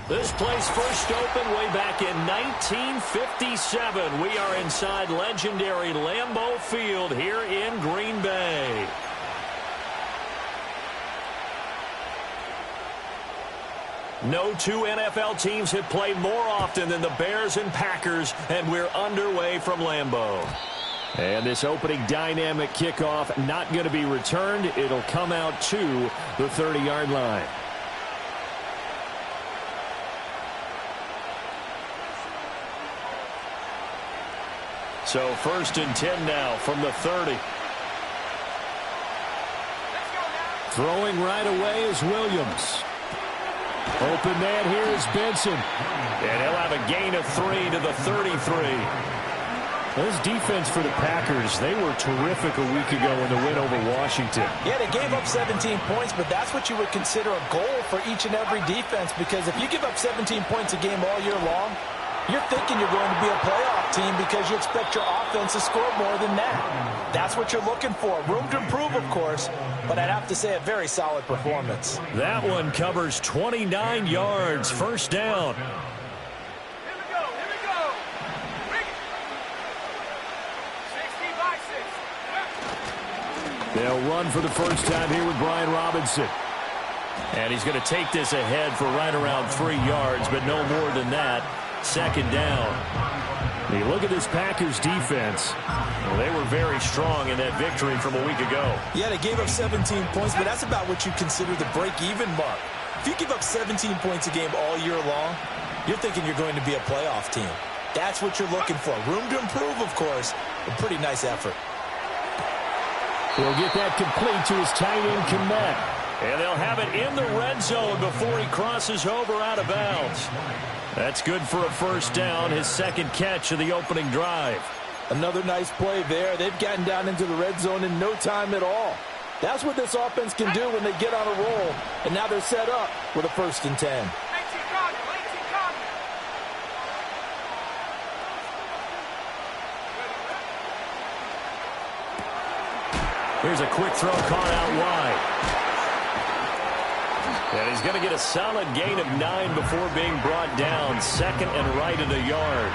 This place first opened way back in 1957. We are inside legendary Lambeau Field here in Green Bay. No two NFL teams have played more often than the Bears and Packers, and we're underway from Lambeau. And this opening dynamic kickoff not going to be returned. It'll come out to the 30-yard line. So 1st and 10 now from the 30. Throwing right away is Williams. Open man here is Benson. And he'll have a gain of 3 to the 33. This defense for the Packers, they were terrific a week ago in the win over Washington. Yeah, they gave up 17 points, but that's what you would consider a goal for each and every defense, because if you give up 17 points a game all year long, you're thinking you're going to be a playoff team because you expect your offense to score more than that. That's what you're looking for. Room to improve, of course, but I'd have to say a very solid performance. That one covers 29 yards, first down. They'll run for the first time here with Brian Robinson. And he's going to take this ahead for right around 3 yards, but no more than that. Second down. You look at this Packers defense. Well, they were very strong in that victory from a week ago. Yeah, they gave up 17 points, but that's about what you consider the break-even mark. If you give up 17 points a game all year long, you're thinking you're going to be a playoff team. That's what you're looking for. Room to improve, of course. A pretty nice effort. He'll get that complete to his tight end, Kmet. And they'll have it in the red zone before he crosses over out of bounds. That's good for a first down, his second catch of the opening drive. Another nice play there. They've gotten down into the red zone in no time at all. That's what this offense can do when they get on a roll. And now they're set up with a 1st and 10. Here's a quick throw caught out wide. And he's going to get a solid gain of 9 before being brought down. Second and right at a yard.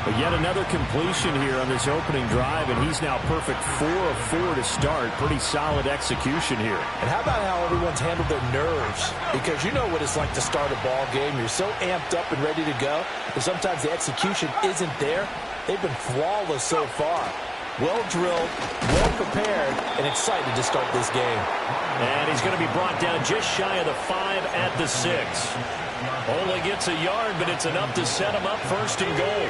But yet another completion here on this opening drive, and he's now perfect 4 of 4 to start. Pretty solid execution here. And how about how everyone's handled their nerves? Because you know what it's like to start a ball game. You're so amped up and ready to go, but sometimes the execution isn't there. They've been flawless so far. Well drilled, well prepared, and excited to start this game. And he's going to be brought down just shy of the 5 at the 6. Only gets a yard, but it's enough to set him up 1st and goal.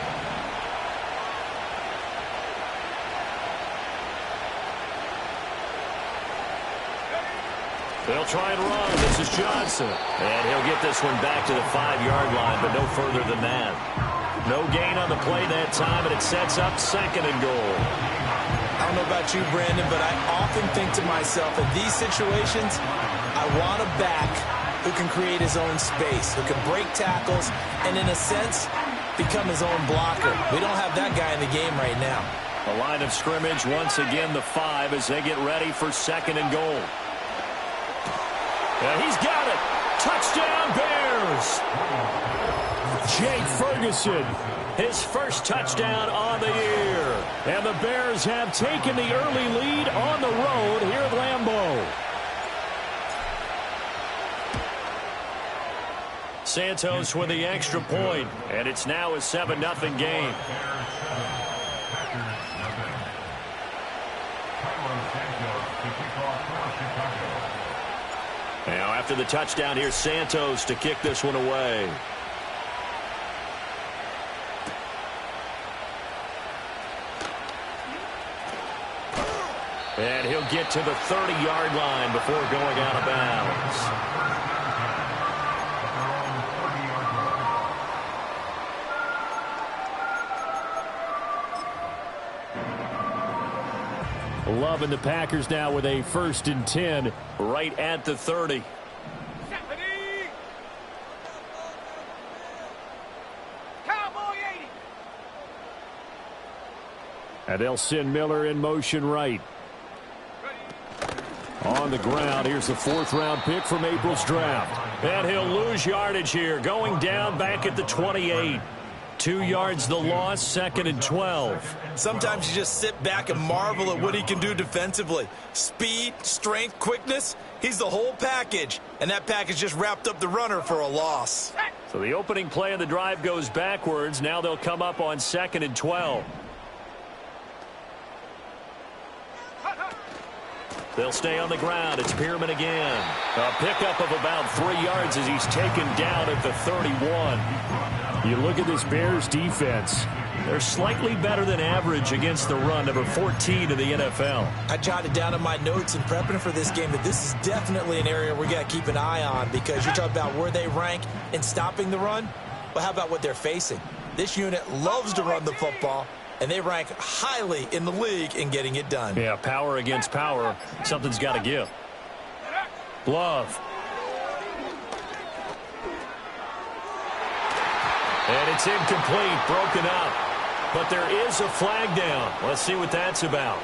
They'll try and run. This is Johnson. And he'll get this one back to the 5-yard line, but no further than that. No gain on the play that time, and it sets up 2nd and goal. I don't know about you, Brandon, but I often think to myself, in these situations, I want a back who can create his own space, who can break tackles, and in a sense, become his own blocker. We don't have that guy in the game right now. The line of scrimmage, once again, the 5 as they get ready for 2nd and goal. And he's got it. Touchdown, Bears. Jake Ferguson, his first touchdown on the year. And the Bears have taken the early lead on the road here at Lambeau. Santos with the extra point, and it's now a 7-0 game. Now after the touchdown, here's Santos to kick this one away. And he'll get to the 30-yard line before going out of bounds. Loving the Packers now with a 1st and 10 right at the 30. And they'll send Miller in motion right. On on the ground. Here's the 4th-round pick from April's draft. And he'll lose yardage here, going down back at the 28. 2 yards the loss, 2nd and 12. Sometimes you just sit back and marvel at what he can do defensively. Speed, strength, quickness, he's the whole package. And that package just wrapped up the runner for a loss. So the opening play of the drive goes backwards. Now they'll come up on 2nd and 12. They'll stay on the ground. It's Pearman again. A pickup of about 3 yards as he's taken down at the 31. You look at this Bears defense. They're slightly better than average against the run, number 14 in the NFL. I jotted down in my notes in prepping for this game that this is definitely an area we got to keep an eye on, because you're talking about where they rank in stopping the run. Well, how about what they're facing? This unit loves to run the football, and they rank highly in the league in getting it done. Yeah, power against power. Something's got to give. Love. And it's incomplete, broken up. But there is a flag down. Let's see what that's about.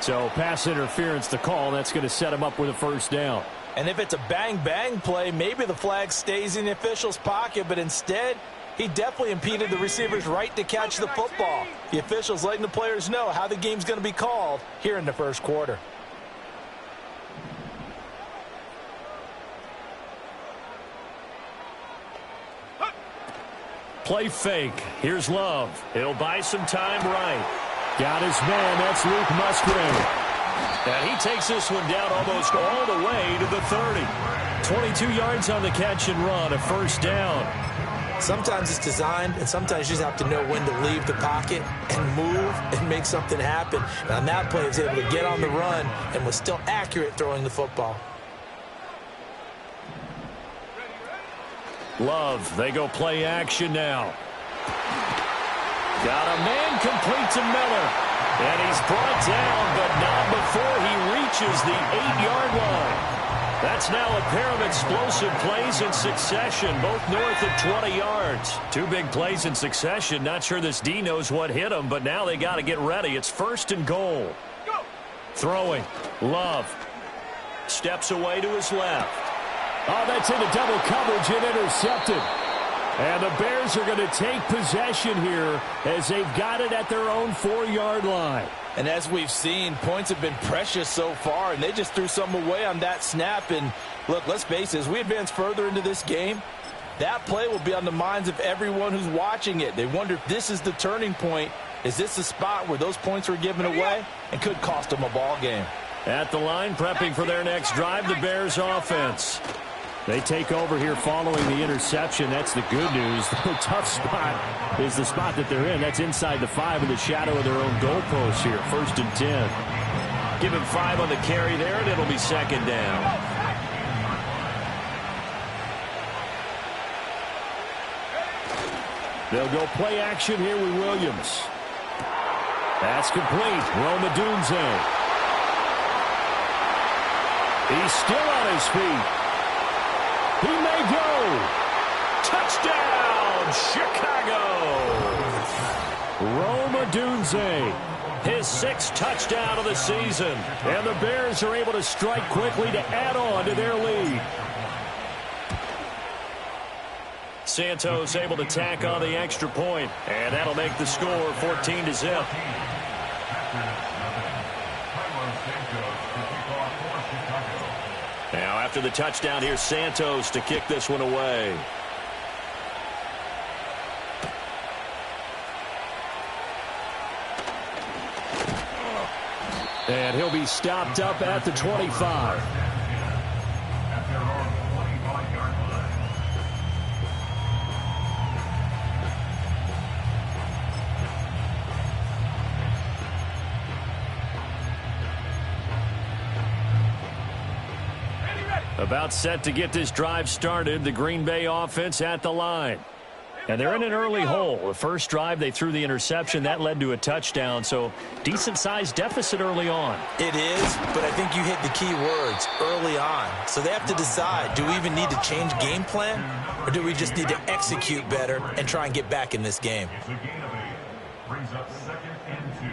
So pass interference to call. That's going to set him up with a 1st down. And if it's a bang-bang play, maybe the flag stays in the official's pocket, but instead, he definitely impeded the receiver's right to catch the football. The official's letting the players know how the game's going to be called here in the 1st quarter. Play fake. Here's Love. He'll buy some time right. Got his man. That's Luke Musgrave. And he takes this one down almost all the way to the 30. 22 yards on the catch and run. A 1st down. Sometimes it's designed, and sometimes you just have to know when to leave the pocket and move and make something happen. And on that play, he was able to get on the run and was still accurate throwing the football. Love, they go play action now. Got a man complete to Miller. And he's brought down, but not before he reaches the 8-yard line. That's now a pair of explosive plays in succession, both north of 20 yards. 2 big plays in succession. Not sure this D knows what hit him, but now they got to get ready. It's 1st and goal. Throwing. Love. Steps away to his left. Oh, that's into double coverage and intercepted. And the Bears are going to take possession here as they've got it at their own 4-yard line. And as we've seen, points have been precious so far, and they just threw something away on that snap. And look, let's face it, as we advance further into this game, that play will be on the minds of everyone who's watching it. They wonder if this is the turning point. Is this the spot where those points were given away and could cost them a ball game? At the line, prepping for their next drive, the Bears offense. They take over here following the interception. That's the good news. The tough spot is the spot that they're in. That's inside the 5 in the shadow of their own goalpost here. 1st and 10. Give him 5 on the carry there, and it'll be 2nd down. They'll go play action here with Williams. That's complete. Roma Dunze. He's still on his feet. He may go. Touchdown, Chicago. Roma Dunze, his 6th touchdown of the season. And the Bears are able to strike quickly to add on to their lead. Santos able to tack on the extra point, and that'll make the score 14-0. Now, after the touchdown, here's Santos to kick this one away. And he'll be stopped up at the 25. About set to get this drive started. The Green Bay offense at the line. And they're in an early hole. The first drive, they threw the interception. That led to a touchdown. So decent-sized deficit early on. It is, but I think you hit the key words, early on. So they have to decide, do we even need to change game plan? Or do we just need to execute better and try and get back in this game? Brings up 2nd and 2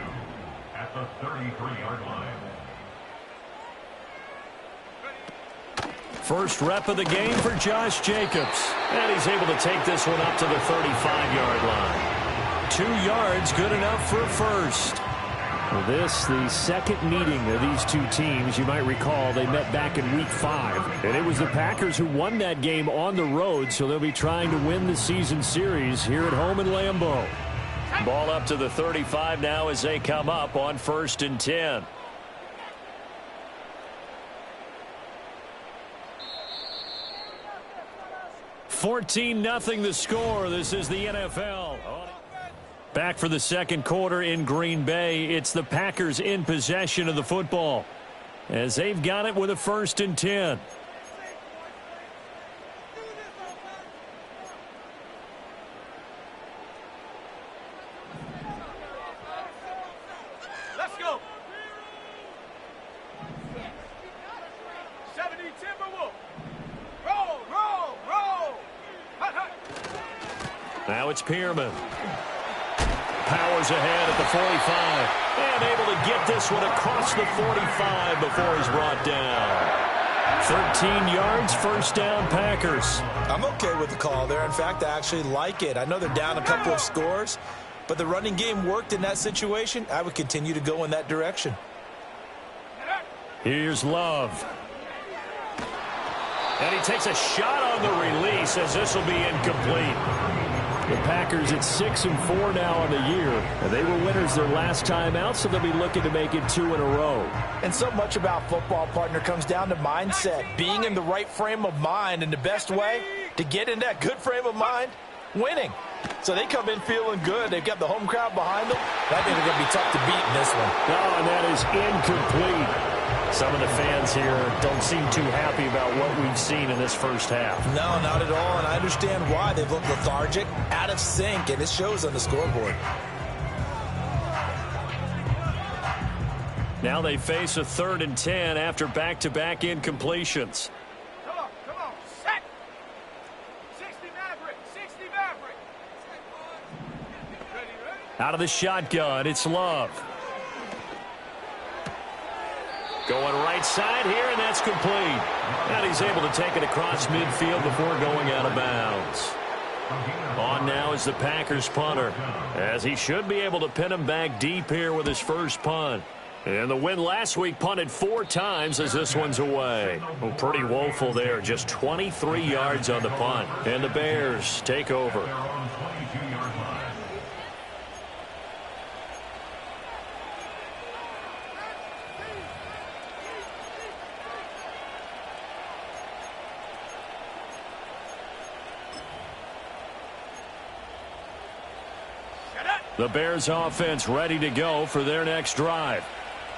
at the 33-yard line. First rep of the game for Josh Jacobs. And he's able to take this one up to the 35-yard line. 2 yards, good enough for a first. Well, this, the second meeting of these two teams. You might recall they met back in Week 5. And it was the Packers who won that game on the road, so they'll be trying to win the season series here at home in Lambeau. Ball up to the 35 now as they come up on 1st and 10. (14-0) the score. This is the NFL. Back for the second quarter in Green Bay. It's the Packers in possession of the football as they've got it with a 1st and 10. Let's go. 70 Timberwolves. Roll, roll, roll. Hut, hut. Now it's Pierman. Powers ahead at the 45. And able to get this one across the 45 before he's brought down. 13 yards, 1st down, Packers. I'm okay with the call there. In fact, I actually like it. I know they're down a couple of scores, but the running game worked in that situation. I would continue to go in that direction. Here's Love. And he takes a shot on the release as this will be incomplete. The Packers at 6-4 now on the year. And they were winners their last time out, so they'll be looking to make it 2 in a row. And so much about football, partner, comes down to mindset. Being in the right frame of mind, and the best way to get in that good frame of mind, winning. So they come in feeling good. They've got the home crowd behind them. I think they're going to be tough to beat in this one. Oh, and that is incomplete. Some of the fans here don't seem too happy about what we've seen in this first half. No, not at all, and I understand why. They've looked lethargic, out of sync, and it shows on the scoreboard. Now they face a 3rd and 10 after back-to-back incompletions. Come on, set. 60 Maverick, 60 Maverick. Ready, ready? Out of the shotgun, it's Love. Going right side here, and that's complete. And he's able to take it across midfield before going out of bounds. On now is the Packers punter, as he should be able to pin him back deep here with his first punt. And the win last week punted 4 times as this one's away. Well, pretty woeful there, just 23 yards on the punt. And the Bears take over. The Bears offense ready to go for their next drive.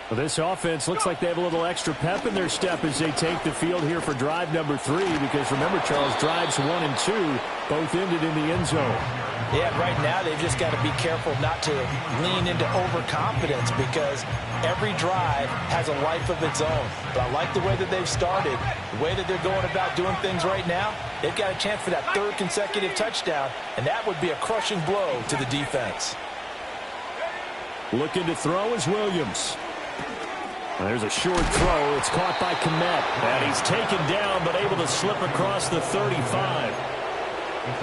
Well, this offense looks like they have a little extra pep in their step as they take the field here for drive number 3, because remember, Charles, drives 1 and 2 both ended in the end zone. Yeah, right now they've just got to be careful not to lean into overconfidence, because every drive has a life of its own. But I like the way that they've started, the way that they're going about doing things right now. They've got a chance for that 3rd consecutive touchdown, and that would be a crushing blow to the defense. Looking to throw is Williams. There's a short throw. It's caught by Kmet. And he's taken down, but able to slip across the 35.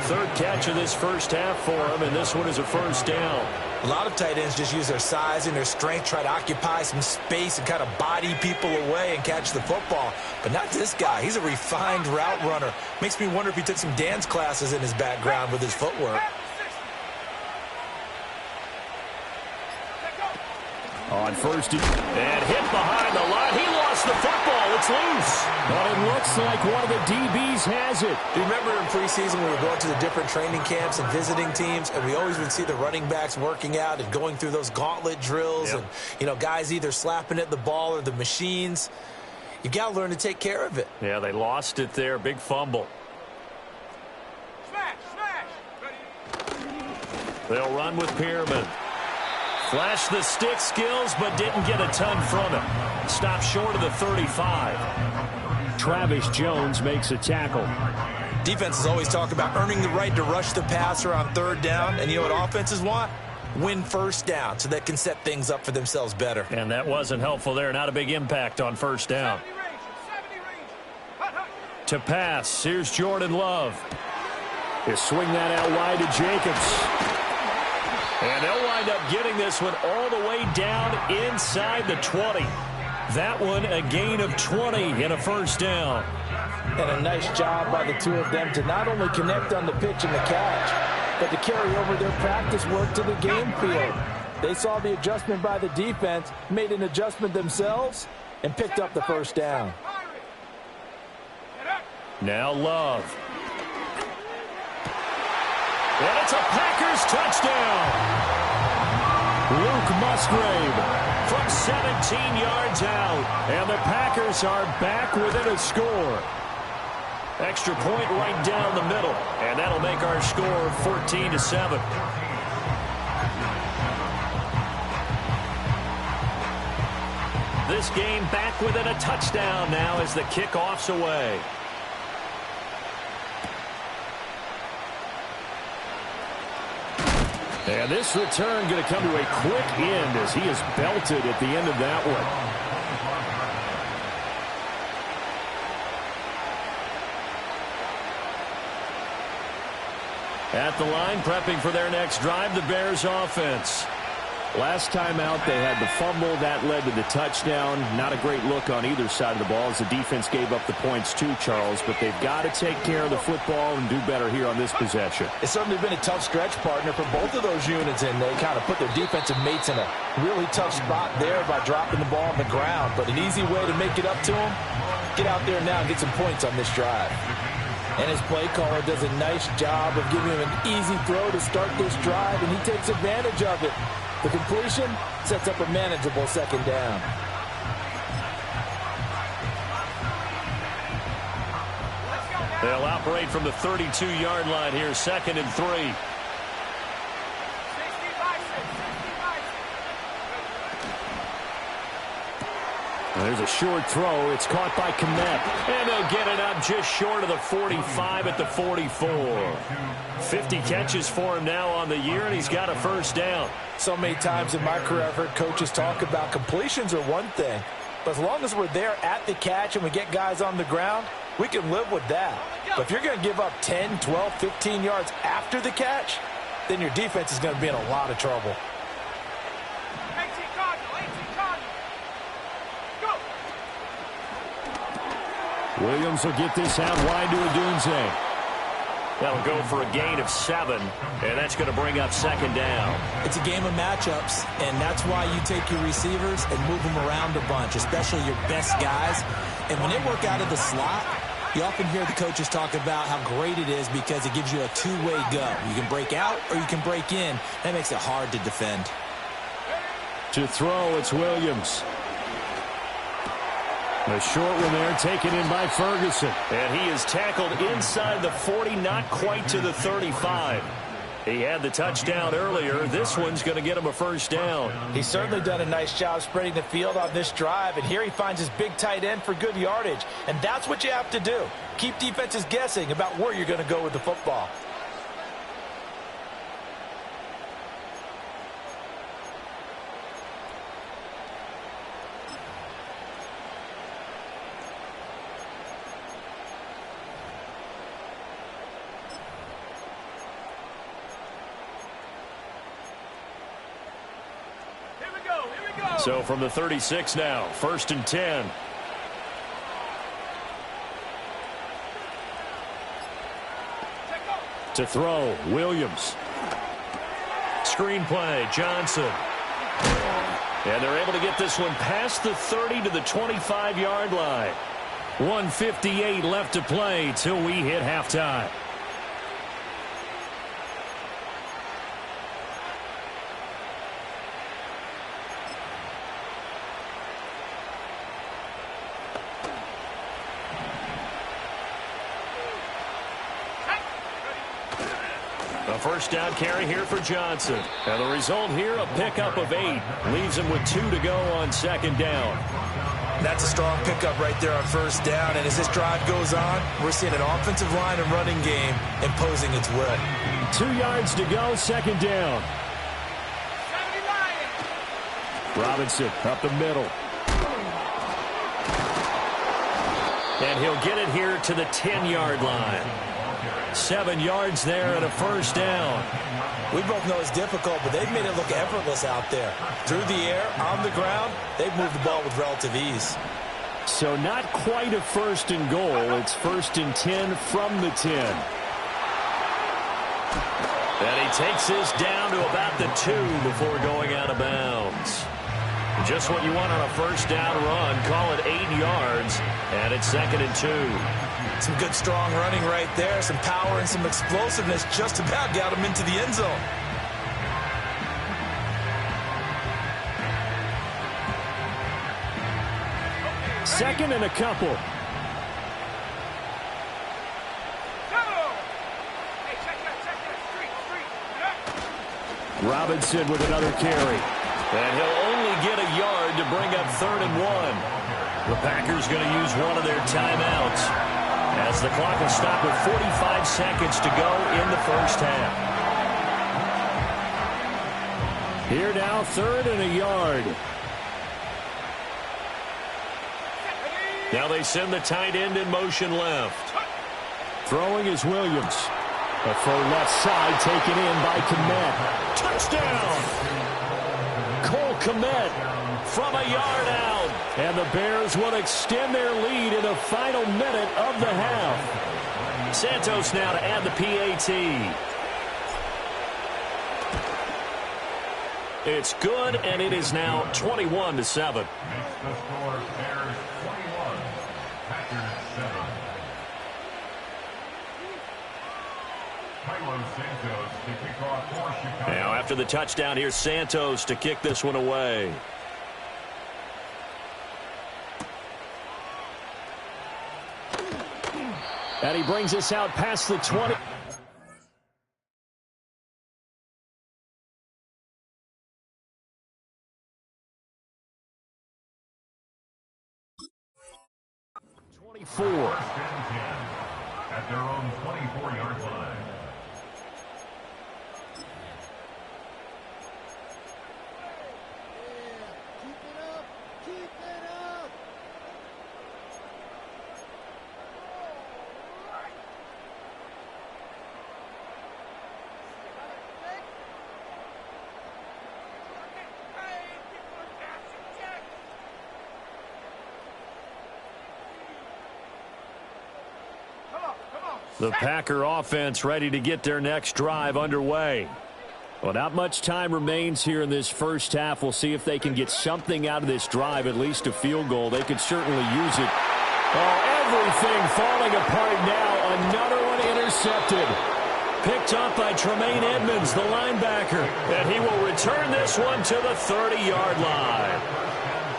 3rd catch of this first half for him, and this one is a 1st down. A lot of tight ends just use their size and their strength, try to occupy some space and kind of body people away and catch the football. But not this guy. He's a refined route runner. Makes me wonder if he took some dance classes in his background with his footwork. On 1st and hit behind the line. He lost the football. It's loose. But it looks like one of the DBs has it. Do you remember in preseason we were going to the different training camps and visiting teams, and we always would see the running backs working out and going through those gauntlet drills, and, you know, guys either slapping at the ball or the machines. You got to learn to take care of it. Yeah, they lost it there. Big fumble. Smash, smash. Ready. They'll run with Pierman. Flashed the stick skills, but didn't get a ton from him. Stopped short of the 35. Travis Jones makes a tackle. Defenses always talk about earning the right to rush the passer on 3rd down, and you know what offenses want? Win 1st down so they can set things up for themselves better. And that wasn't helpful there. Not a big impact on 1st down. 70 range, 70 range. Hut, hut. To pass. Here's Jordan Love. He'll swing that out wide to Jacobs. And they'll wind up getting this one all the way down inside the 20. That one a gain of 20 and a first down. And a nice job by the two of them to not only connect on the pitch and the catch, but to carry over their practice work to the game field. They saw the adjustment by the defense, made an adjustment themselves, and picked up the first down. Now Love. And it's a Packers touchdown. Luke Musgrave from 17 yards out. And the Packers are back within a score. Extra point right down the middle. And that'll make our score 14-7. This game back within a touchdown now as the kickoff's away. And this return going to come to a quick end as he is belted at the end of that one. At the line, prepping for their next drive, the Bears offense. Last time out, they had the fumble. That led to the touchdown. Not a great look on either side of the ball as the defense gave up the points too, Charles. But they've got to take care of the football and do better here on this possession. It's certainly been a tough stretch, partner, for both of those units, and they kind of put their defensive mates in a really tough spot there by dropping the ball on the ground. But an easy way to make it up to them, get out there now and get some points on this drive. And his play caller does a nice job of giving him an easy throw to start this drive, and he takes advantage of it. The completion sets up a manageable second down. They'll operate from the 32-yard line here, 2nd and 3. There's a short throw. It's caught by Kmet. And they'll get it up just short of the 45 at the 44. 50 catches for him now on the year, and he's got a first down. So many times in my career, I've heard coaches talk about completions are one thing. But as long as we're there at the catch and we get guys on the ground, we can live with that. But if you're going to give up 10, 12, 15 yards after the catch, then your defense is going to be in a lot of trouble. Williams will get this out wide to Odunze. That'll go for a gain of 7, and that's going to bring up second down. It's a game of matchups, and that's why you take your receivers and move them around a bunch, especially your best guys. And when they work out of the slot, you often hear the coaches talk about how great it is because it gives you a two-way go. You can break out or you can break in. That makes it hard to defend. To throw, it's Williams. A short one there, taken in by Ferguson. And he is tackled inside the 40, not quite to the 35. He had the touchdown earlier. This one's going to get him a first down. He's certainly done a nice job spreading the field on this drive, and here he finds his big tight end for good yardage. And that's what you have to do. Keep defenses guessing about where you're going to go with the football. So from the 36 now, 1st and 10. To throw, Williams. Screen play, Johnson. And they're able to get this one past the 30 to the 25-yard line. 1:58 left to play till we hit halftime. A first down carry here for Johnson. And the result here, a pickup of 8. Leaves him with 2 to go on second down. That's a strong pickup right there on first down. And as this drive goes on, we're seeing an offensive line and running game imposing its will. 2 yards to go, second down. Robinson up the middle. And he'll get it here to the 10-yard line. 7 yards there and a first down. We both know it's difficult, but they've made it look effortless out there. Through the air, on the ground, they've moved the ball with relative ease. So not quite a first and goal. It's first and 10 from the 10. And he takes this down to about the 2 before going out of bounds. Just what you want on a first down run. Call it 8 yards, and it's 2nd and 2. Some good, strong running right there. Some power and some explosiveness just about got him into the end zone. Second and a couple. Robinson with another carry. And he'll only get a yard to bring up 3rd and 1. The Packers going to use one of their timeouts as the clock will stop with 45 seconds to go in the first half. Here now, 3rd and a yard. Now they send the tight end in motion left. Throwing is Williams. A full left side taken in by Kmet. Touchdown! Cole Kmet from a yard out. And the Bears will extend their lead in the final minute of the half. Santos now to add the PAT. It's good, and it is now 21-7. Makes the score Bears 21, Packers 7. Santos to kick off for Chicago. Now after the touchdown, here's Santos to kick this one away. And he brings us out past the 20. First and 10 at their own 24-yard line. The Packer offense ready to get their next drive underway. Well, not much time remains here in this first half. We'll see if they can get something out of this drive, at least a field goal. They could certainly use it. Oh, everything falling apart now. Another one intercepted. Picked up by Tremaine Edmonds, the linebacker. And he will return this one to the 30-yard line.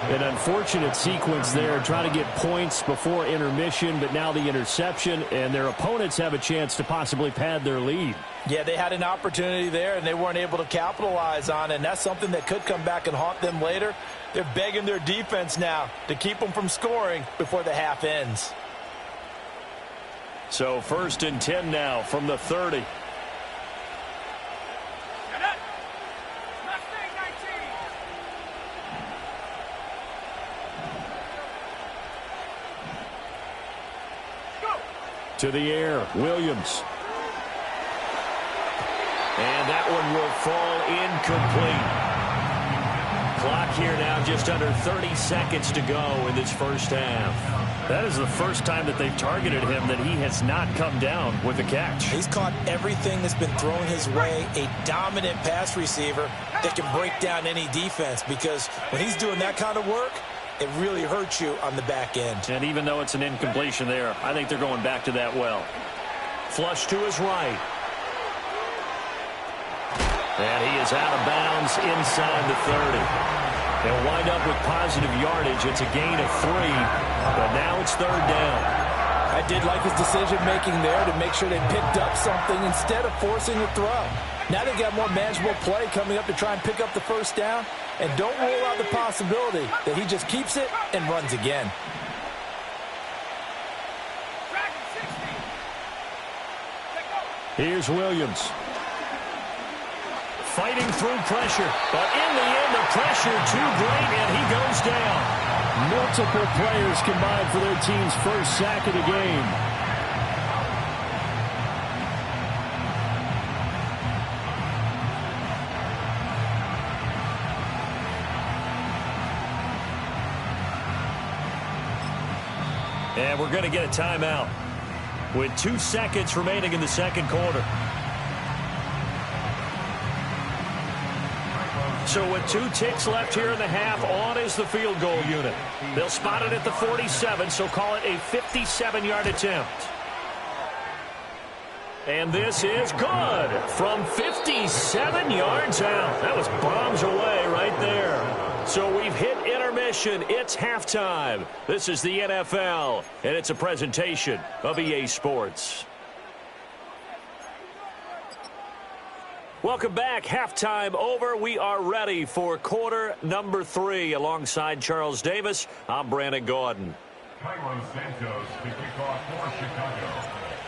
An unfortunate sequence there, trying to get points before intermission, but now the interception, and their opponents have a chance to possibly pad their lead. Yeah, they had an opportunity there, and they weren't able to capitalize on it, and that's something that could come back and haunt them later. They're begging their defense now to keep them from scoring before the half ends. So 1st and 10 now from the 30. To the air, Williams. And that one will fall incomplete. Clock here now just under 30 seconds to go in this first half. That is the first time that they've targeted him that he has not come down with a catch. He's caught everything that's been thrown his way, a dominant pass receiver that can break down any defense, because when he's doing that kind of work, it really hurts you on the back end. And even though it's an incompletion there, I think they're going back to that well. Flush to his right. And he is out of bounds inside the 30. They'll wind up with positive yardage. It's a gain of 3, but now it's 3rd down. I did like his decision-making there to make sure they picked up something instead of forcing a throw. Now they've got more manageable play coming up to try and pick up the first down, and don't rule out the possibility that he just keeps it and runs again. Here's Williams. Fighting through pressure, but in the end, the pressure too great, and he goes down. Multiple players combined for their team's first sack of the game. And we're going to get a timeout with 2 seconds remaining in the second quarter. So with 2 ticks left here in the half, on is the field goal unit. They'll spot it at the 47, so call it a 57-yard attempt. And this is good from 57 yards out. That was bombs away right there. So we've hit intermission. It's halftime. This is the NFL, and it's a presentation of EA Sports. Welcome back. Halftime over. We are ready for quarter number 3. Alongside Charles Davis, I'm Brandon Gaudin.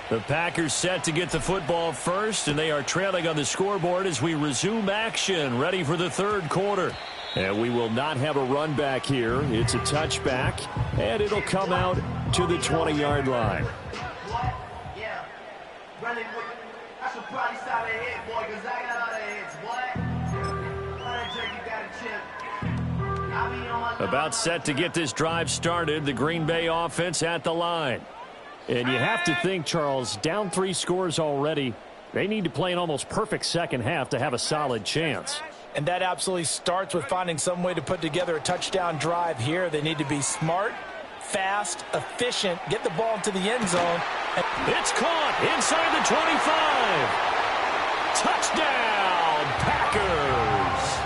The Packers set to get the football first, and they are trailing on the scoreboard as we resume action, ready for the third quarter. And we will not have a run back here. It's a touchback, and it'll come out to the 20-yard line. Yeah. Running with I should probably start a hit, boy, because I got other hits, boy. You got a chip. About set to get this drive started, the Green Bay offense at the line. And you have to think, Charles, down 3 scores already. They need to play an almost perfect second half to have a solid chance. And that absolutely starts with finding some way to put together a touchdown drive here. They need to be smart, fast, efficient, get the ball into the end zone. It's caught inside the 25. Touchdown, Packers.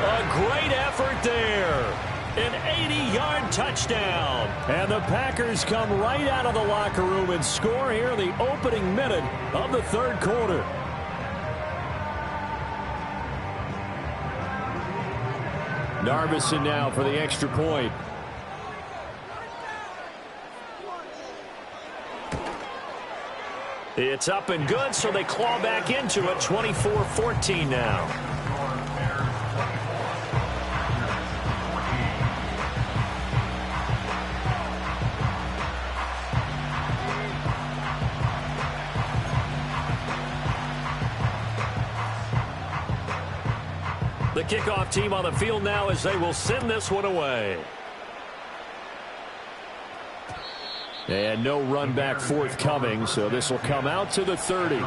A great effort there. An 80-yard touchdown. And the Packers come right out of the locker room and score here in the opening minute of the third quarter. Narbison now for the extra point. It's up and good, so they claw back into it. 24-14 now. The kickoff team on the field now as they will send this one away. And no run back forthcoming, so this will come out to the 30.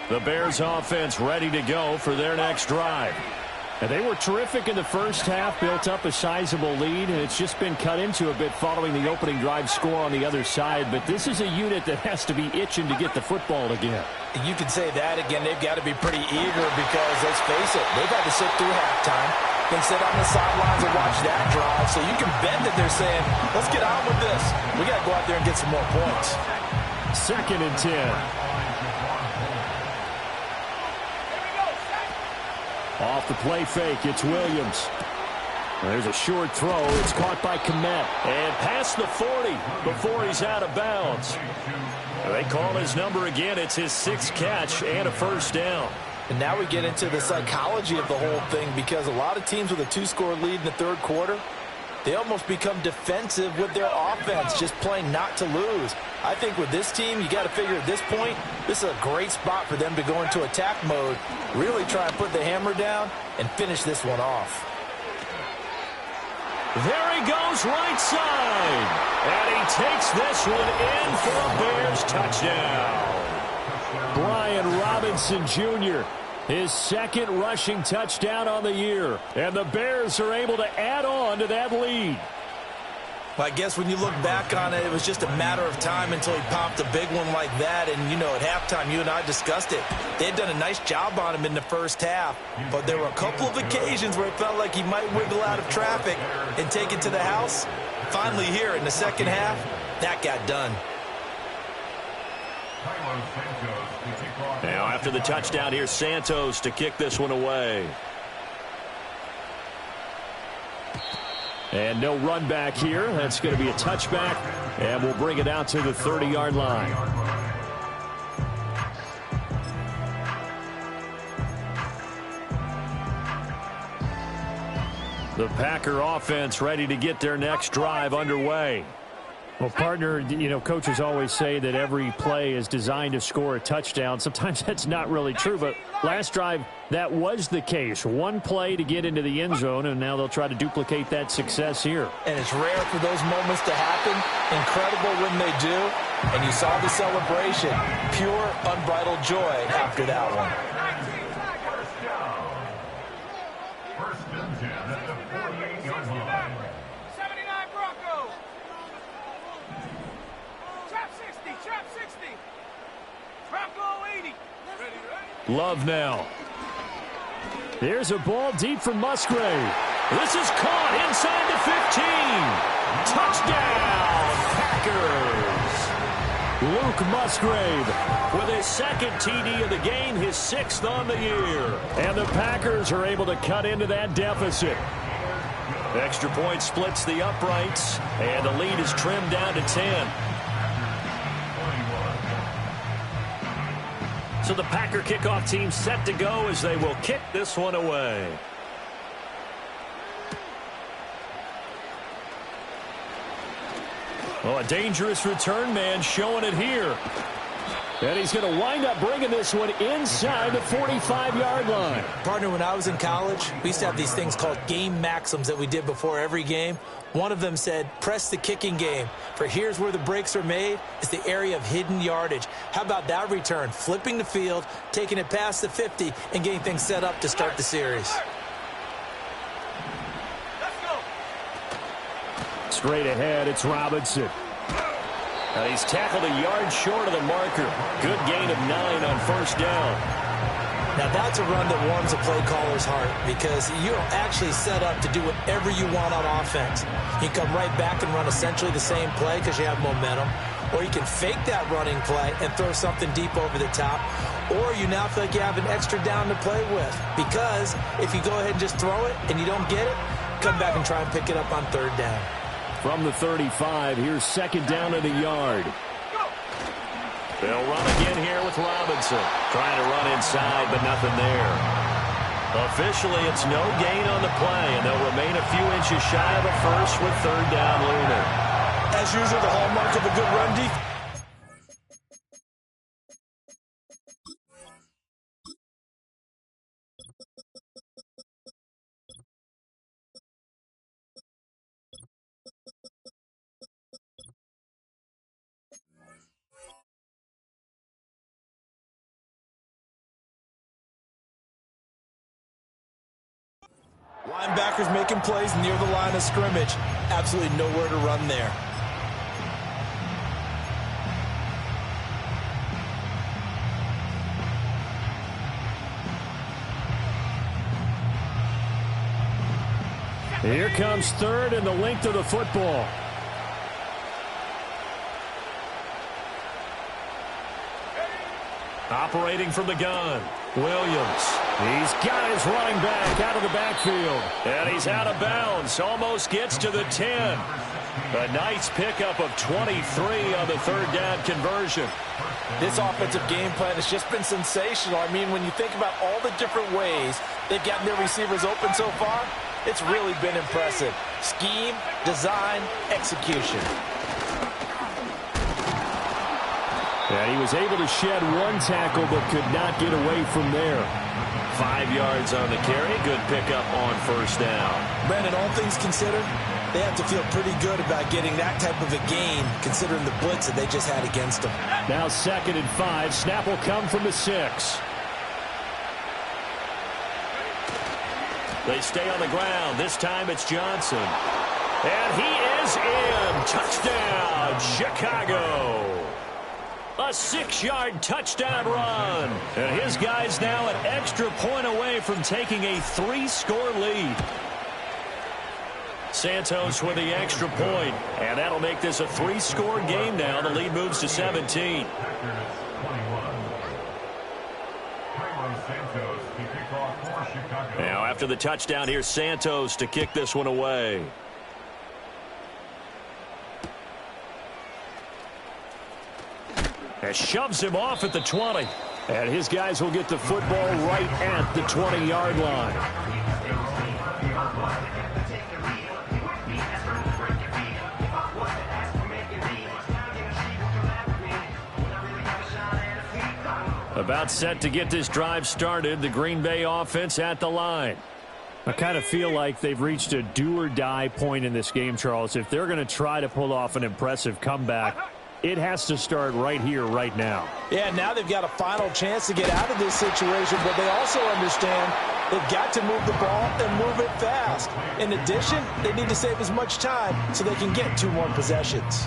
The Bears offense ready to go for their next drive. And they were terrific in the first half, built up a sizable lead, and it's just been cut into a bit following the opening drive score on the other side. But this is a unit that has to be itching to get the football again. You can say that again. They've got to be pretty eager because, let's face it, they've had to sit through halftime, then sit on the sidelines and watch that drive. So you can bet that they're saying, let's get on with this. We got to go out there and get some more points. 2nd and 10. Off the play fake, it's Williams. There's a short throw. It's caught by Kmet. And past the 40 before he's out of bounds. They call his number again. It's his 6th catch and a first down. And now we get into the psychology of the whole thing because a lot of teams with a 2-score lead in the third quarter, they almost become defensive with their offense, just playing not to lose. I think with this team, you got to figure at this point, this is a great spot for them to go into attack mode, really try and put the hammer down and finish this one off. There he goes right side. And he takes this one in for a Bears touchdown. Brian Robinson Jr., his 2nd rushing touchdown on the year. And the Bears are able to add on to that lead. I guess when you look back on it, it was just a matter of time until he popped a big one like that. And, you know, at halftime, you and I discussed it. They had done a nice job on him in the first half. But there were a couple of occasions where it felt like he might wiggle out of traffic and take it to the house. Finally here in the second half, that got done. Now after the touchdown, here's Santos to kick this one away. And no run back here. That's going to be a touchback, and we'll bring it out to the 30-yard line. The Packer offense ready to get their next drive underway. Well, partner, you know, coaches always say that every play is designed to score a touchdown. Sometimes that's not really true, but last drive, that was the case. One play to get into the end zone, and now they'll try to duplicate that success here. And it's rare for those moments to happen. Incredible when they do. And you saw the celebration. Pure, unbridled joy after that one. First and 10 at the 48-yard line. 79 Broncos. Trap 60, trap 60. Trap goal 80. Ready? Love now. There's a ball deep from Musgrave. This is caught inside the 15. Touchdown, Packers. Luke Musgrave with his second TD of the game, his 6th on the year. And the Packers are able to cut into that deficit. Extra point splits the uprights, and the lead is trimmed down to 10. So the Packer kickoff team set to go as they will kick this one away. Oh, a dangerous return man showing it here. And he's going to wind up bringing this one inside the 45-yard line. Partner, when I was in college, we used to have these things called game maxims that we did before every game. One of them said, press the kicking game, for here's where the breaks are made. It's the area of hidden yardage. How about that return? Flipping the field, taking it past the 50, and getting things set up to start the series. Let's go. Straight ahead, it's Robinson. He's tackled a yard short of the marker. Good gain of 9 on first down. Now, that's a run that warms a play caller's heart because you're actually set up to do whatever you want on offense. You can come right back and run essentially the same play because you have momentum, or you can fake that running play and throw something deep over the top, or you now feel like you have an extra down to play with because if you go ahead and just throw it and you don't get it, come back and try and pick it up on third down. From the 35, here's second down at a yard. They'll run again here with Robinson. Trying to run inside, but nothing there. Officially, it's no gain on the play, and they'll remain a few inches shy of a first with third down looming. As usual, the hallmark of a good run defense. Linebackers making plays near the line of scrimmage. Absolutely nowhere to run there. Here comes third and the length of the football. Operating from the gun, Williams. He's got his running back out of the backfield. And he's out of bounds. Almost gets to the 10. A nice pickup of 23 on the third down conversion. This offensive game plan has just been sensational. I mean, when you think about all the different ways they've gotten their receivers open so far, it's really been impressive. Scheme, design, execution. And he was able to shed one tackle but could not get away from there. 5 yards on the carry. Good pickup on first down. Brandon, all things considered, they have to feel pretty good about getting that type of a gain considering the blitz that they just had against them. Now 2nd and 5. Snap will come from the 6. They stay on the ground. This time it's Johnson. And he is in. Touchdown, Chicago. A 6-yard touchdown run. And his guy's now an extra point away from taking a 3-score lead. Santos with the extra point. And that'll make this a 3-score game now. The lead moves to 17. Now after the touchdown, here's Santos to kick this one away. and shoves him off at the 20. And his guys will get the football right at the 20-yard line. About set to get this drive started, the Green Bay offense at the line. I kind of feel like they've reached a do-or-die point in this game, Charles. If they're going to try to pull off an impressive comeback, it has to start right here, right now. Yeah, now they've got a final chance to get out of this situation, but they also understand they've got to move the ball and move it fast. In addition, they need to save as much time so they can get 2 more possessions.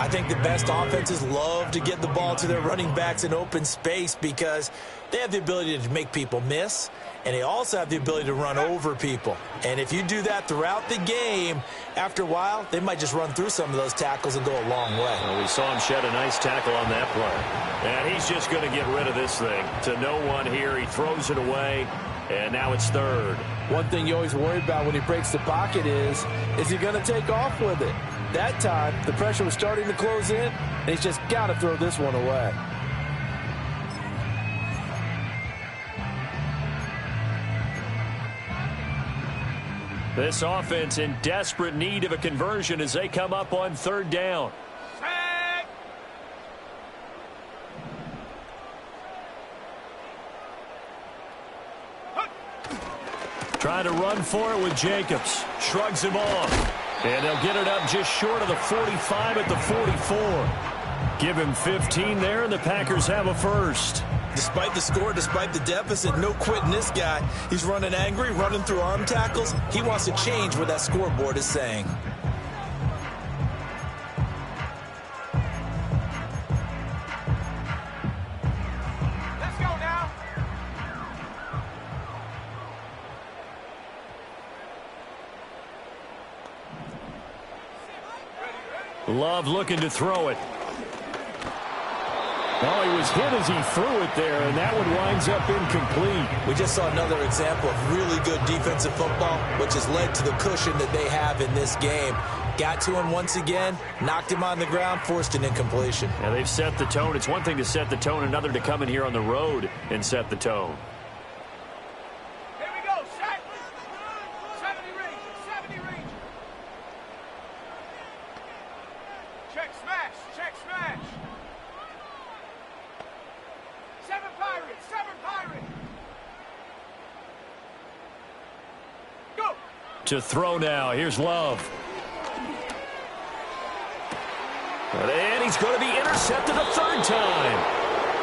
I think the best offenses love to get the ball to their running backs in open space because they have the ability to make people miss, and they also have the ability to run over people. And if you do that throughout the game, after a while, they might just run through some of those tackles and go a long way. Well, we saw him shed a nice tackle on that play. And he's just going to get rid of this thing. To no one here, he throws it away, and now it's 3rd. One thing you always worry about when he breaks the pocket is he going to take off with it? That time, the pressure was starting to close in, and he's just got to throw this one away. This offense in desperate need of a conversion as they come up on 3rd down. Trying to run for it with Jacobs. Shrugs him off. And they'll get it up just short of the 45 at the 44. Give him 15 there, and the Packers have a first. Despite the score, despite the deficit, no quitting this guy. He's running angry, running through arm tackles. He wants to change what that scoreboard is saying. Let's go now. Love looking to throw it. Well, he was hit as he threw it there, and that one winds up incomplete. We just saw another example of really good defensive football, which has led to the cushion that they have in this game. Got to him once again, knocked him on the ground, forced an incompletion. Now they've set the tone. It's one thing to set the tone, another to come in here on the road and set the tone. Here we go. Set. 70 range. 70 range. Check smash. Check smash. 7 Pirates. 7 Pirates. Go. To throw now. Here's Love. And he's going to be intercepted a 3rd time.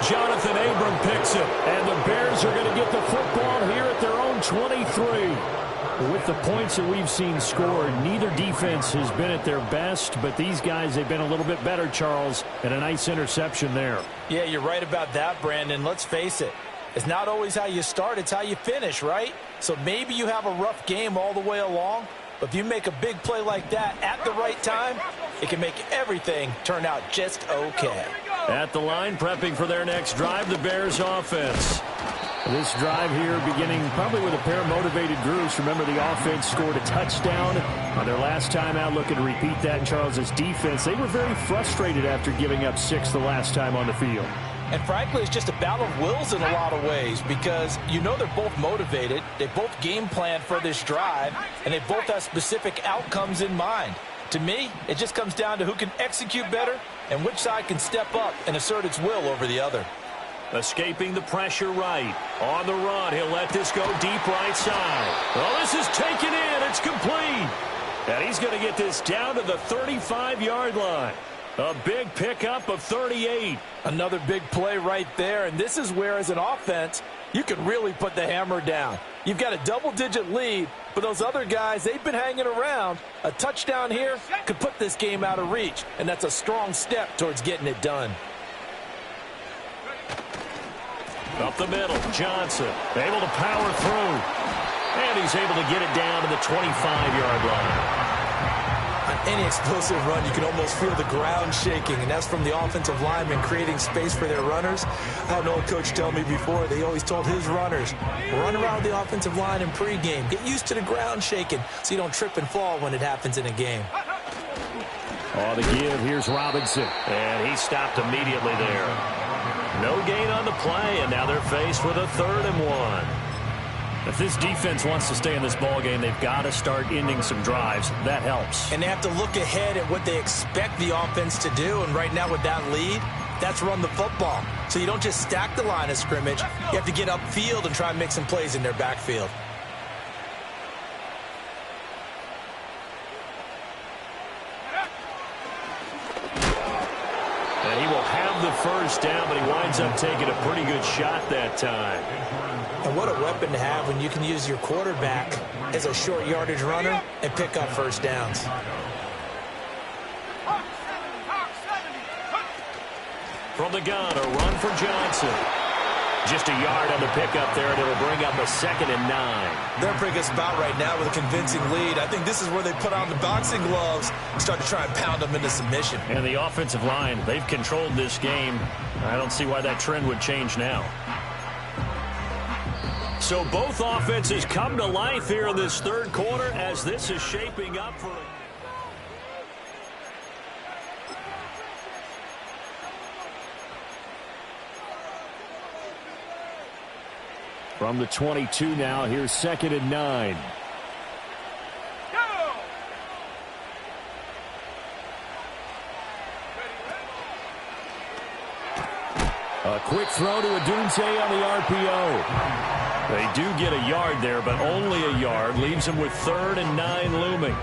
Jonathan Abram picks it. And the Bears are going to get the football here at their own 23. With the points that we've seen scored, neither defense has been at their best, but these guys, they've been a little bit better, Charles, and a nice interception there. Yeah, you're right about that, Brandon. Let's face it. It's not always how you start, it's how you finish, right? So maybe you have a rough game all the way along, but if you make a big play like that at the right time, it can make everything turn out just okay. At the line, prepping for their next drive, the Bears offense. This drive here beginning probably with a pair of motivated groups. Remember, the offense scored a touchdown on their last time out. Looking to repeat that in Charles's defense. They were very frustrated after giving up 6 the last time on the field. And frankly, it's just a battle of wills in a lot of ways because you know they're both motivated, they both game plan for this drive, and they both have specific outcomes in mind. To me, it just comes down to who can execute better and which side can step up and assert its will over the other. Escaping the pressure right. On the run, he'll let this go deep right side. Oh, this is taken in. It's complete. And he's going to get this down to the 35-yard line. A big pickup of 38. Another big play right there, and this is where, as an offense, you can really put the hammer down. You've got a double-digit lead, but those other guys, they've been hanging around. A touchdown here could put this game out of reach, and that's a strong step towards getting it done. Up the middle, Johnson able to power through. And he's able to get it down to the 25-yard line. On any explosive run, you can almost feel the ground shaking, and that's from the offensive linemen creating space for their runners. I had an old coach tell me before, they always told his runners, run around the offensive line in pregame. Get used to the ground shaking so you don't trip and fall when it happens in a game. On the give, here's Robinson. And he stopped immediately there. No gain on the play, and now they're faced with a 3rd and 1. If this defense wants to stay in this ballgame, they've got to start ending some drives. That helps. And they have to look ahead at what they expect the offense to do. And right now with that lead, that's run the football. So you don't just stack the line of scrimmage. You have to get upfield and try and make some plays in their backfield. And he will have the first down, but he winds up taking a pretty good shot that time. And what a weapon to have when you can use your quarterback as a short yardage runner and pick up first downs. From the gun, a run for Johnson. Just a yard on the pickup there, and it'll bring up a 2nd and 9. They're a pretty good spot right now with a convincing lead. I think this is where they put on the boxing gloves and start to try and pound them into submission. And the offensive line, they've controlled this game. I don't see why that trend would change now. So both offenses come to life here in this 3rd quarter as this is shaping up for a... From the 22 now, here's 2nd and 9. A quick throw to Adunze on the RPO. They do get a yard there, but only a yard. Leaves them with 3rd and 9 looming.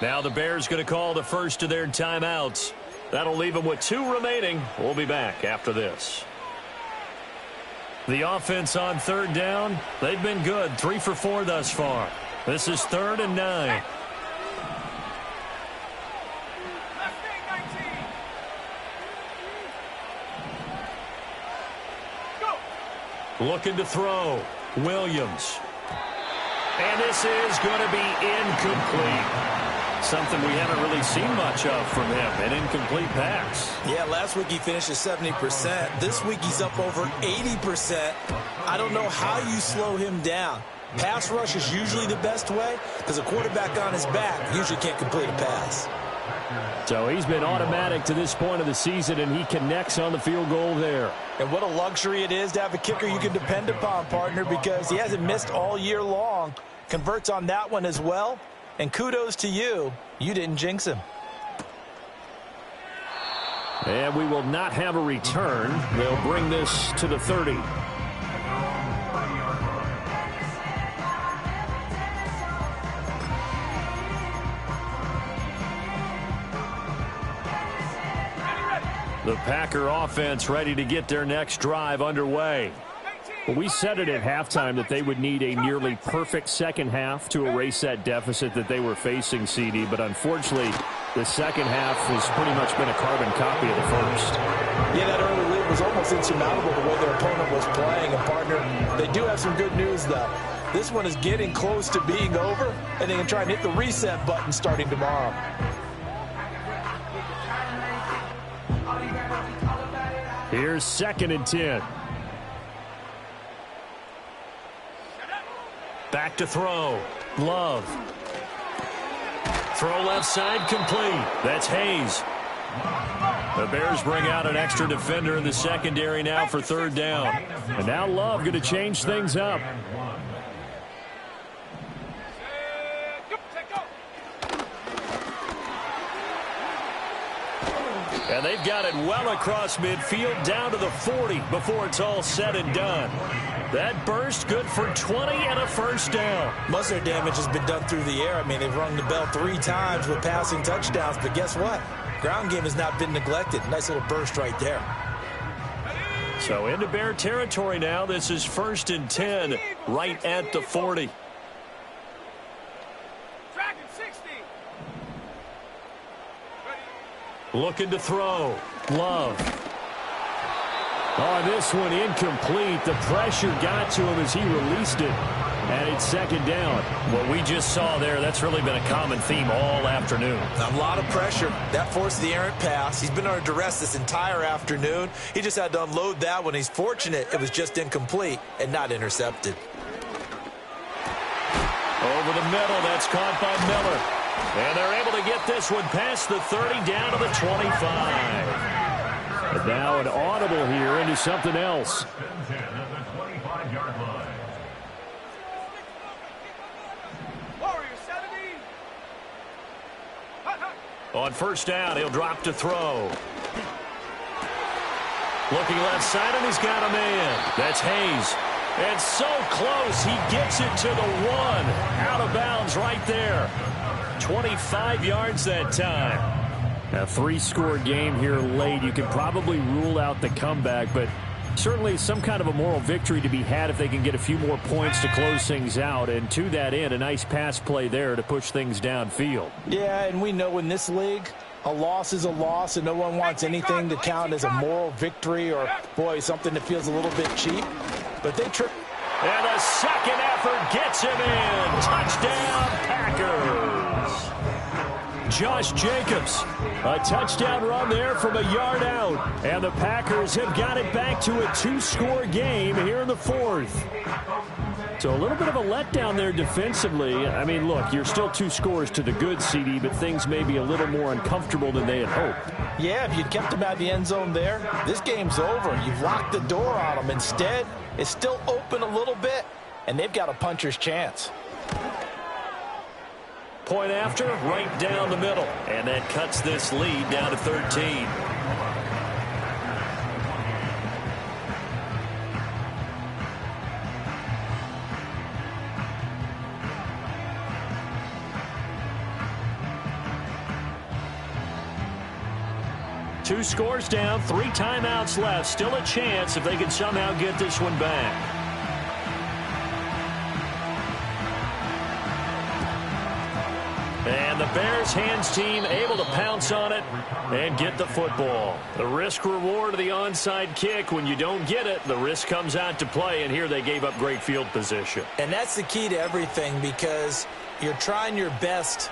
Now the Bears going to call the first of their timeouts. That'll leave them with 2 remaining. We'll be back after this. The offense on 3rd down, they've been good. 3 for 4 thus far. This is 3rd and 9. Looking to throw. Williams. And this is going to be incomplete. Something we haven't really seen much of from him, an incomplete pass. Yeah, last week he finished at 70%. This week he's up over 80%. I don't know how you slow him down. Pass rush is usually the best way because a quarterback on his back usually can't complete a pass. So he's been automatic to this point of the season, and he connects on the field goal there. And what a luxury it is to have a kicker you can depend upon, partner, because he hasn't missed all year long. Converts on that one as well. And kudos to you. You didn't jinx him. And we will not have a return. They'll bring this to the 30. The Packer offense ready to get their next drive underway. Well, we said it at halftime that they would need a nearly perfect second half to erase that deficit that they were facing, CD. But unfortunately, the second half has pretty much been a carbon copy of the first. Yeah, that early lead was almost insurmountable the way their opponent was playing. And, partner, they do have some good news, though. This one is getting close to being over, and they can try and hit the reset button starting tomorrow. Here's 2nd and 10. Back to throw. Love. Throw left side complete. That's Hayes. The Bears bring out an extra defender in the secondary now for 3rd down. And now Love going to change things up. And they've got it well across midfield down to the 40 before it's all said and done. That burst good for 20 and a first down. Most of their damage has been done through the air. I mean, they've rung the bell 3 times with passing touchdowns. But guess what? Ground game has not been neglected. Nice little burst right there. So into Bear territory now. This is 1st and 10 right at the 40. Looking to throw. Love. Oh, this one incomplete. The pressure got to him as he released it. And it's second down. What we just saw there, that's really been a common theme all afternoon. A lot of pressure. That forced the errant pass. He's been under duress this entire afternoon. He just had to unload that one. He's fortunate it was just incomplete and not intercepted. Over the middle, that's caught by Miller. And they're able to get this one past the 30 down to the 25. And now an audible here into something else. On first down, he'll drop to throw. Looking left side, and he's got a man. That's Hayes. And so close, he gets it to the 1. Out of bounds right there. 25 yards that time. A 3-score game here late. You can probably rule out the comeback, but certainly some kind of a moral victory to be had if they can get a few more points to close things out. And to that end, a nice pass play there to push things downfield. Yeah, and we know in this league, a loss is a loss, and no one wants anything to count as a moral victory or, boy, something that feels a little bit cheap. But they trip. And a second effort gets him in. Touchdown, Packers. Josh Jacobs, a touchdown run there from a yard out. And the Packers have got it back to a 2-score game here in the 4th. So a little bit of a letdown there defensively. I mean, look, you're still 2 scores to the good, CD, but things may be a little more uncomfortable than they had hoped. Yeah, if you'd kept him out of the end zone there, this game's over. You've locked the door on him. Instead, it's still open a little bit, and they've got a puncher's chance. Point after, right down the middle. And that cuts this lead down to 13. Two scores down, 3 timeouts left. Still a chance if they can somehow get this one back. And the Bears hands team able to pounce on it and get the football. The risk reward of the onside kick. When you don't get it, the risk comes out to play, and here they gave up great field position. And that's the key to everything, because you're trying your best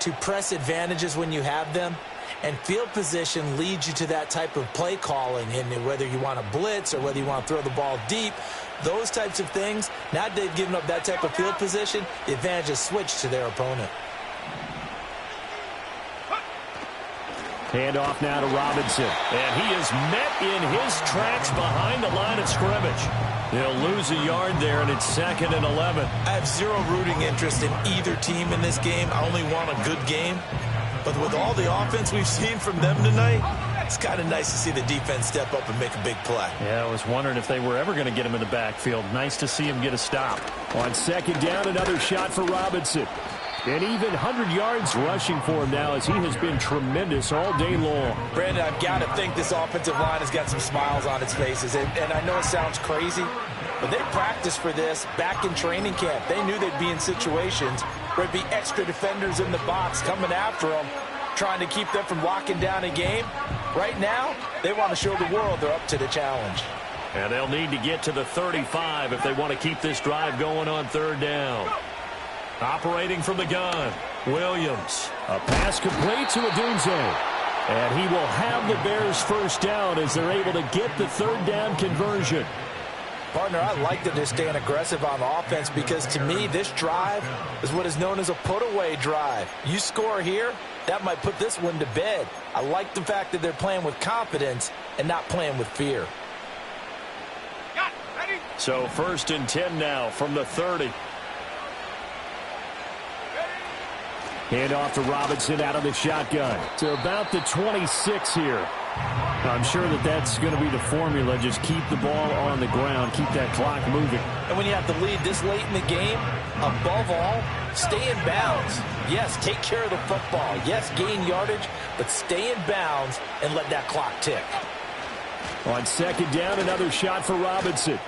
to press advantages when you have them. And field position leads you to that type of play calling, and whether you want to blitz or whether you want to throw the ball deep, those types of things. Now they've given up that type of field position, the advantage is switched to their opponent. Handoff now to Robinson. And he is met in his tracks behind the line of scrimmage. They'll lose a yard there, and it's 2nd and 11. I have zero rooting interest in either team in this game. I only want a good game. But with all the offense we've seen from them tonight, it's kind of nice to see the defense step up and make a big play. Yeah, I was wondering if they were ever going to get him in the backfield. Nice to see him get a stop. On 2nd down, another shot for Robinson. And even 100 yards rushing for him now, as he has been tremendous all day long. Brandon, I've got to think this offensive line has got some smiles on its faces. And I know it sounds crazy, but they practiced for this back in training camp. They knew they'd be in situations where there'd be extra defenders in the box coming after them, trying to keep them from locking down a game. Right now, they want to show the world they're up to the challenge. And they'll need to get to the 35 if they want to keep this drive going on 3rd down. Operating from the gun, Williams. A pass complete to Odunze. And he will have the Bears first down as they're able to get the 3rd down conversion. Partner, I like that they're staying aggressive on offense, because to me, this drive is what is known as a put-away drive. You score here, that might put this one to bed. I like the fact that they're playing with confidence and not playing with fear. So 1st and 10 now from the 30. Hand off to Robinson out of the shotgun. To about the 26 here. I'm sure that that's going to be the formula. Just keep the ball on the ground. Keep that clock moving. And when you have to lead this late in the game, above all, stay in bounds. Yes, take care of the football. Yes, gain yardage, but stay in bounds and let that clock tick. On 2nd down, another shot for Robinson.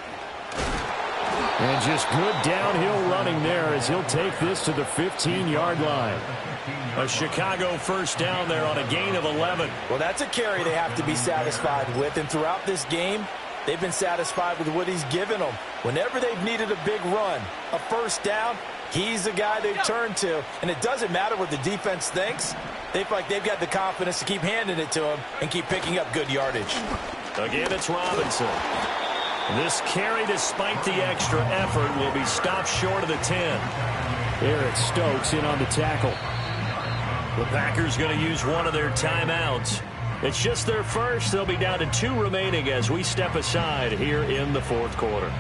And just good downhill running there as he'll take this to the 15-yard line. A Chicago first down there on a gain of 11. Well, that's a carry they have to be satisfied with. And throughout this game, they've been satisfied with what he's given them. Whenever they've needed a big run, a first down, he's the guy they've turned to. And it doesn't matter what the defense thinks. They feel like they've got the confidence to keep handing it to him and keep picking up good yardage. Again, it's Robinson. This carry, despite the extra effort, will be stopped short of the 10. Eric Stokes in on the tackle. The Packers going to use one of their timeouts. It's just their first. They'll be down to 2 remaining as we step aside here in the fourth quarter.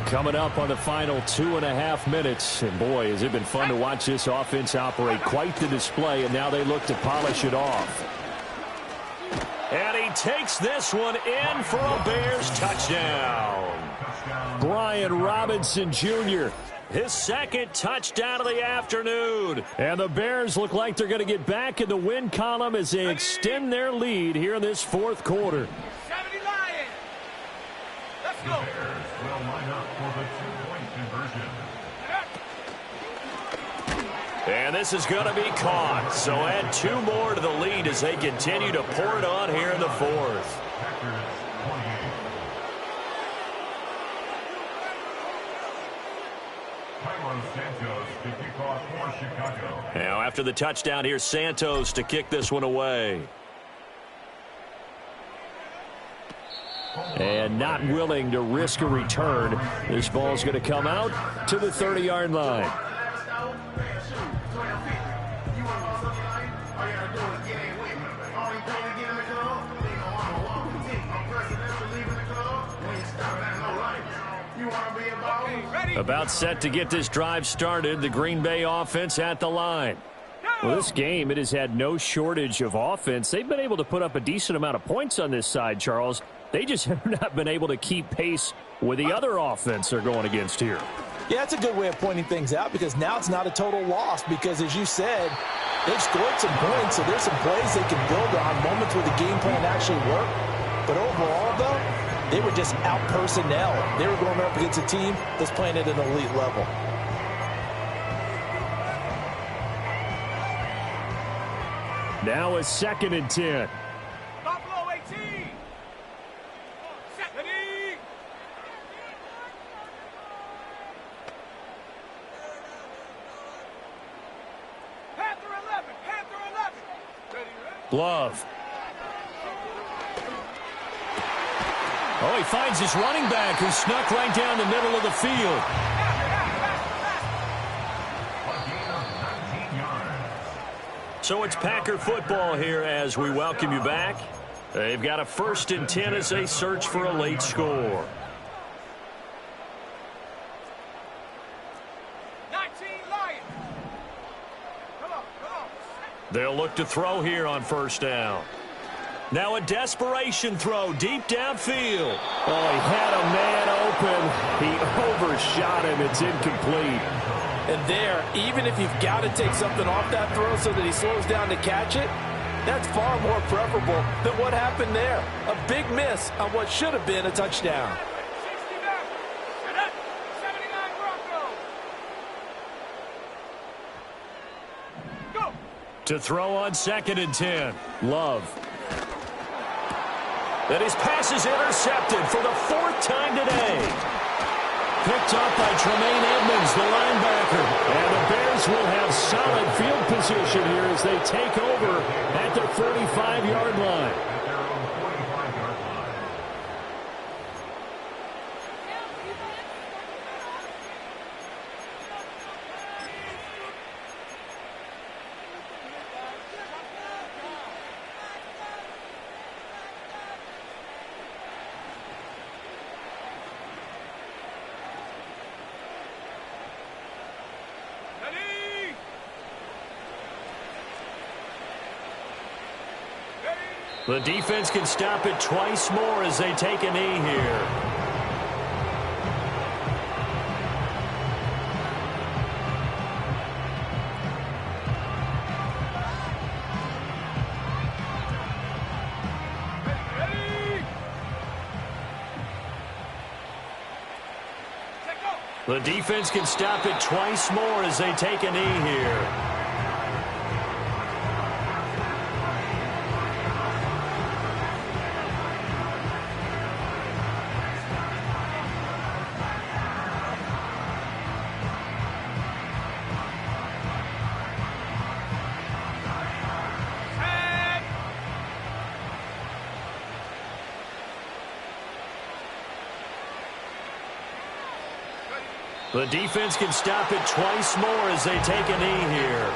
Coming up on the final 2.5 minutes. And boy, has it been fun to watch this offense operate. Quite the display, and now they look to polish it off. And he takes this one in for a Bears touchdown. Brian Robinson Jr. His second touchdown of the afternoon. And the Bears look like they're going to get back in the win column as they extend their lead here in this fourth quarter. 70 Lions. Let's go. The Bears will line up for the two-point conversion. And this is going to be caught. So add 2 more to the lead as they continue to pour it on here in the fourth. Packers 28. Santos to kick off for Chicago. Now after the touchdown, here's Santos to kick this one away. And not willing to risk a return. This ball's going to come out to the 30-yard line. About set to get this drive started. The Green Bay offense at the line. Well, this game, it has had no shortage of offense. They've been able to put up a decent amount of points on this side, Charles. They just have not been able to keep pace with the other offense they're going against here. Yeah, that's a good way of pointing things out because now it's not a total loss because, as you said, they've scored some points, so there's some plays they can build on, moments where the game plan actually worked. But overall, though, they were just out-personnel. They were going up against a team that's playing at an elite level. Now a 2nd and 10. Buffalo 18. Ready. Panther 11. Panther 11. Ready. Love. Oh, he finds his running back who snuck right down the middle of the field. So it's Packer football here as we welcome you back. They've got a 1st and 10 as they search for a late score. 19 Lions. Come on. They'll look to throw here on 1st down. Now a desperation throw deep downfield. Oh, he had a man open. He overshot him. It's incomplete. And there, even if you've got to take something off that throw so that he slows down to catch it, that's far more preferable than what happened there. A big miss on what should have been a touchdown. 69. 79 Broncos. Go. To throw on 2nd and 10. Love. And his pass is intercepted for the 4th time today. Picked up by Tremaine Edmonds, the linebacker. And the Bears will have solid field position here as they take over at the 45-yard line. At their own 45-yard line. The defense can stop it twice more as they take a knee here. The defense can stop it twice more as they take a knee here. The defense can stop it twice more as they take a knee here.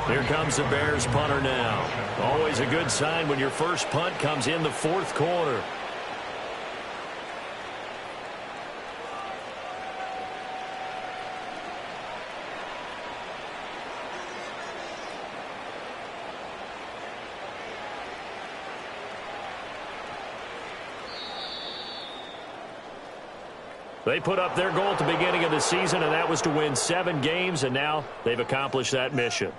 Here comes the Bears punter now. Always a good sign when your first punt comes in the fourth quarter. They put up their goal at the beginning of the season, and that was to win 7 games, and now they've accomplished that mission.